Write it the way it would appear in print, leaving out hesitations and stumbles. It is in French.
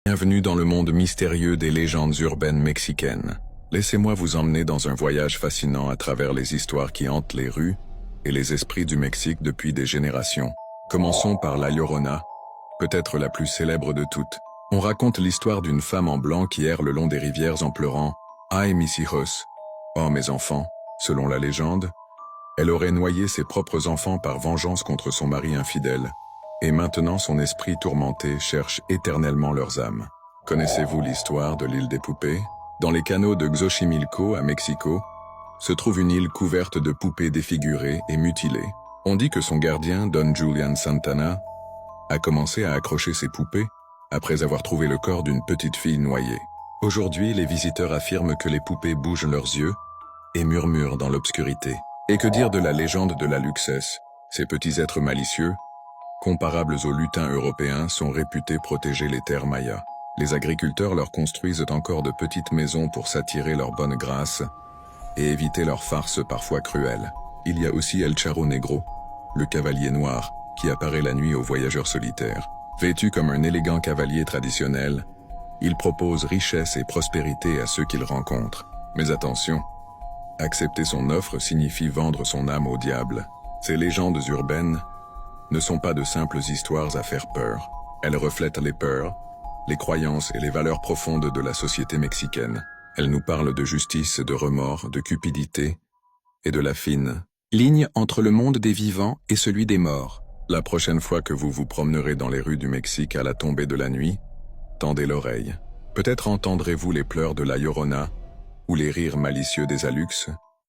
Bienvenue dans le monde mystérieux des légendes urbaines mexicaines. Laissez-moi vous emmener dans un voyage fascinant à travers les histoires qui hantent les rues et les esprits du Mexique depuis des générations. Commençons par La Llorona, peut-être la plus célèbre de toutes. On raconte l'histoire d'une femme en blanc qui erre le long des rivières en pleurant « Ay mis hijos » « Oh mes enfants », selon la légende. Elle aurait noyé ses propres enfants par vengeance contre son mari infidèle. Et maintenant son esprit tourmenté cherche éternellement leurs âmes. Connaissez-vous l'histoire de l'île des poupées? Dans les canaux de Xochimilco, à Mexico, se trouve une île couverte de poupées défigurées et mutilées. On dit que son gardien, Don Julian Santana, a commencé à accrocher ses poupées après avoir trouvé le corps d'une petite fille noyée. Aujourd'hui, les visiteurs affirment que les poupées bougent leurs yeux et murmurent dans l'obscurité. Et que dire de la légende de la Luxès? Ces petits êtres malicieux, comparables aux lutins européens, sont réputés protéger les terres mayas. Les agriculteurs leur construisent encore de petites maisons pour s'attirer leur bonne grâce et éviter leurs farces parfois cruelles. Il y a aussi El Charro Negro, le cavalier noir, qui apparaît la nuit aux voyageurs solitaires. Vêtu comme un élégant cavalier traditionnel, il propose richesse et prospérité à ceux qu'il rencontre. Mais attention, accepter son offre signifie vendre son âme au diable. Ces légendes urbaines ne sont pas de simples histoires à faire peur. Elles reflètent les peurs, les croyances et les valeurs profondes de la société mexicaine. Elles nous parlent de justice, de remords, de cupidité et de la fine ligne entre le monde des vivants et celui des morts. La prochaine fois que vous vous promènerez dans les rues du Mexique à la tombée de la nuit, tendez l'oreille. Peut-être entendrez-vous les pleurs de La Llorona ou les rires malicieux des Alux.